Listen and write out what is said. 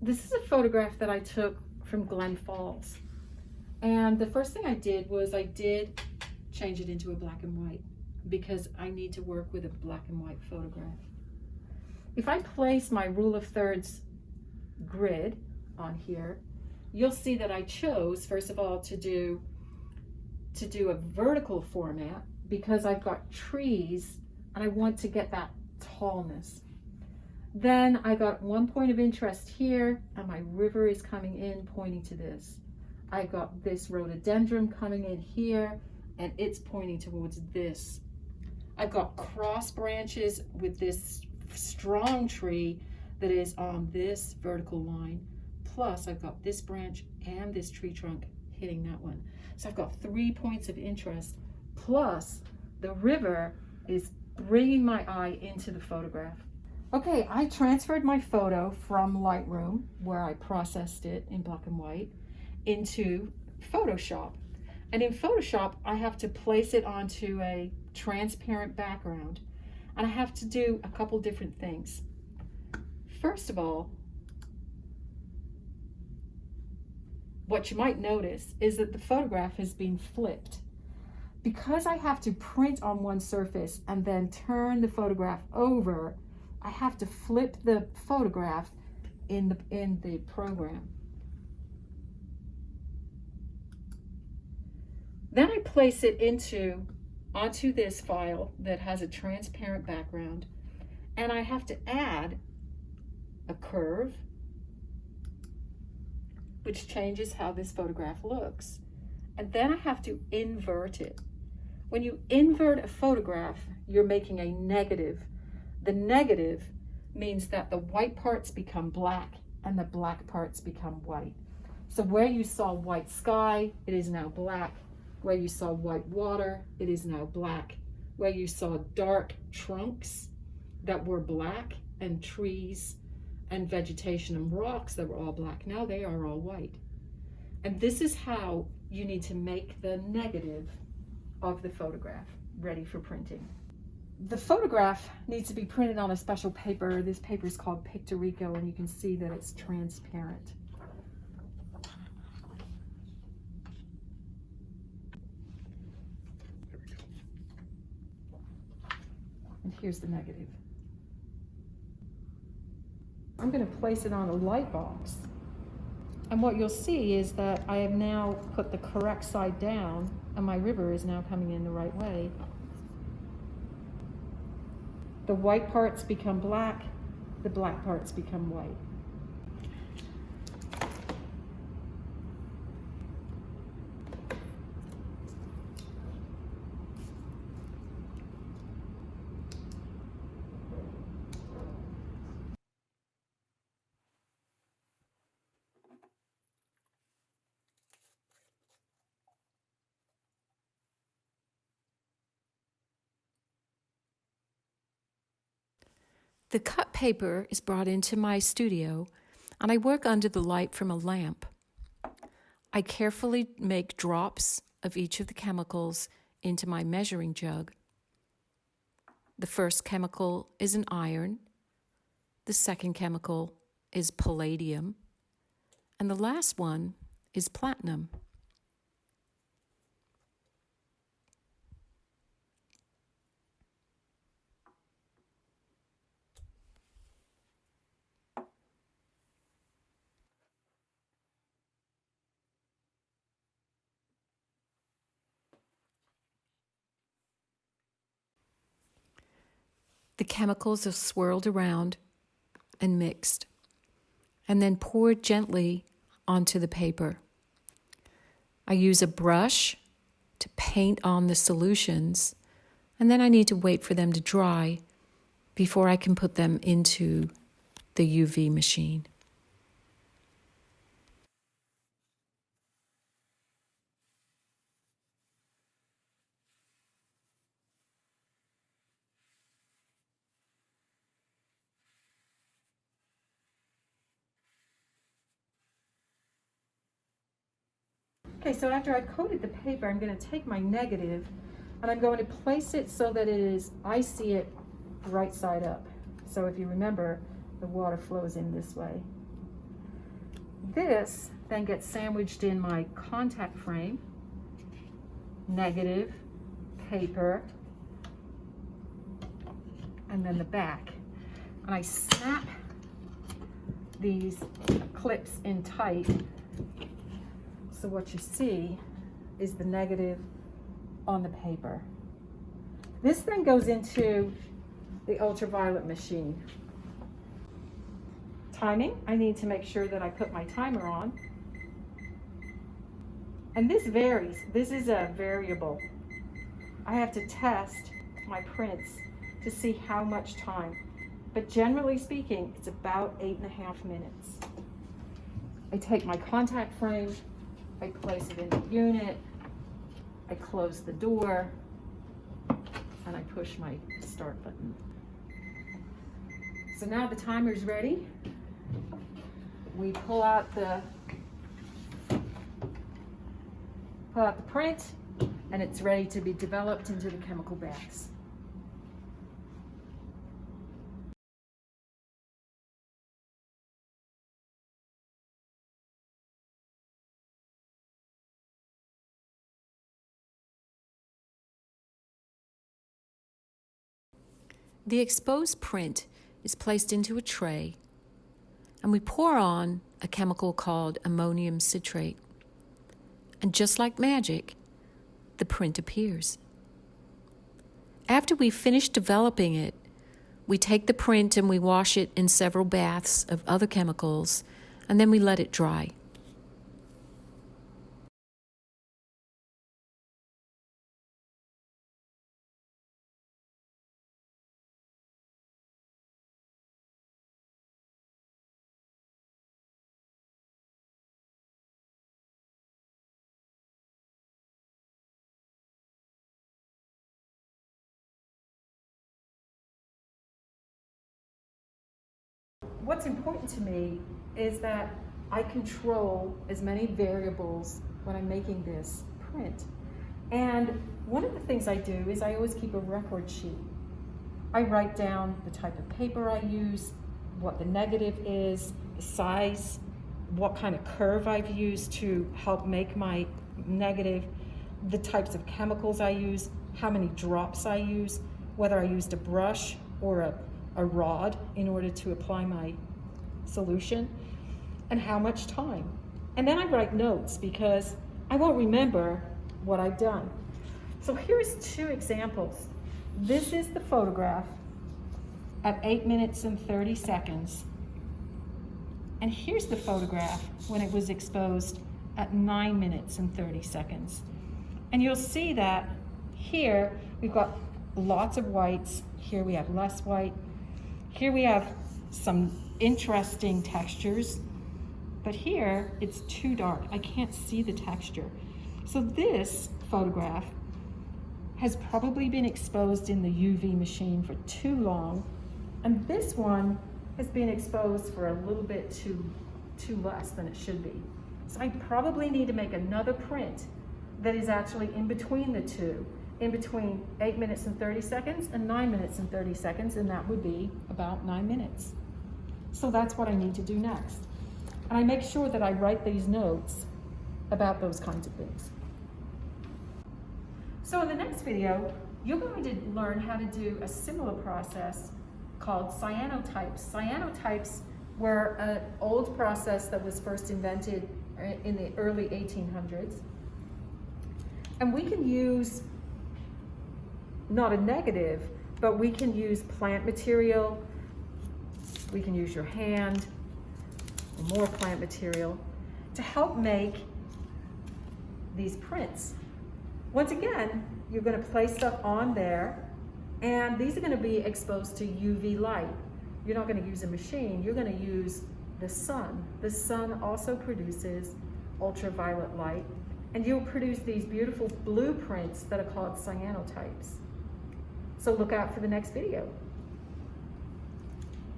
This is a photograph that I took from Glen Falls. And the first thing I did was I did change it into a black and white because I need to work with a black and white photograph. If I place my rule of thirds grid on here, you'll see that I chose, first of all, to do a vertical format because I've got trees and I want to get that tallness. Then I got one point of interest here and my river is coming in pointing to this. I got this rhododendron coming in here and it's pointing towards this. I've got cross branches with this strong tree that is on this vertical line. Plus I've got this branch and this tree trunk hitting that one. So I've got 3 points of interest, plus the river is bringing my eye into the photograph. Okay, I transferred my photo from Lightroom, where I processed it in black and white, into Photoshop. And in Photoshop, I have to place it onto a transparent background. And I have to do a couple different things. First of all, what you might notice is that the photograph has been flipped. Because I have to print on one surface and then turn the photograph over, I have to flip the photograph in the program. Then I place it onto this file that has a transparent background, and I have to add a curve, which changes how this photograph looks. And then I have to invert it. When you invert a photograph, you're making a negative. The negative means that the white parts become black and the black parts become white. So where you saw white sky, it is now black. Where you saw white water, it is now black. Where you saw dark trunks that were black and trees and vegetation and rocks that were all black, now they are all white. And this is how you need to make the negative of the photograph ready for printing. The photograph needs to be printed on a special paper. This paper is called Pictorico, and you can see that it's transparent. And here's the negative. I'm going to place it on a light box. And what you'll see is that I have now put the correct side down and my river is now coming in the right way. The white parts become black, the black parts become white. The cut paper is brought into my studio, and I work under the light from a lamp. I carefully make drops of each of the chemicals into my measuring jug. The first chemical is an iron, the second chemical is palladium, and the last one is platinum. The chemicals are swirled around and mixed, and then poured gently onto the paper. I use a brush to paint on the solutions, and then I need to wait for them to dry before I can put them into the UV machine. Okay, so after I've coated the paper, I'm going to take my negative and I'm going to place it so that I see it right side up. So if you remember, the water flows in this way. This then gets sandwiched in my contact frame, negative, paper, and then the back. And I snap these clips in tight. So what you see is the negative on the paper. This then goes into the ultraviolet machine. Timing, I need to make sure that I put my timer on. And this varies. This is a variable. I have to test my prints to see how much time. But generally speaking, it's about 8.5 minutes. I take my contact frame, I place it in the unit, I close the door, and I push my start button. So now the timer's ready. We pull out the print, and it's ready to be developed into the chemical baths. The exposed print is placed into a tray, and we pour on a chemical called ammonium citrate. And just like magic, the print appears. After we finish developing it, we take the print and we wash it in several baths of other chemicals, and then we let it dry. What's important to me is that I control as many variables when I'm making this print. And one of the things I do is I always keep a record sheet. I write down the type of paper I use, what the negative is, the size, what kind of curve I've used to help make my negative, the types of chemicals I use, how many drops I use, whether I used a brush or a rod in order to apply my solution, and how much time. And then I write notes because I won't remember what I've done. So here's 2 examples. This is the photograph at 8 minutes and 30 seconds. And here's the photograph when it was exposed at 9 minutes and 30 seconds. And you'll see that here we've got lots of whites. Here we have less white. Here we have some interesting textures, but here it's too dark. I can't see the texture. So this photograph has probably been exposed in the UV machine for too long, and this one has been exposed for a little bit too less than it should be. So I probably need to make another print that is actually in between the two, in between 8 minutes and 30 seconds and 9 minutes and 30 seconds, and that would be about 9 minutes. So that's what I need to do next. And I make sure that I write these notes about those kinds of things. So in the next video, you're going to learn how to do a similar process called cyanotypes. Cyanotypes were an old process that was first invented in the early 1800s. And we can use not a negative, but we can use plant material, we can use your hand, or more plant material, to help make these prints. Once again, you're going to place stuff on there, and these are going to be exposed to UV light. You're not going to use a machine, you're going to use the sun. The sun also produces ultraviolet light, and you'll produce these beautiful blueprints that are called cyanotypes. So look out for the next video.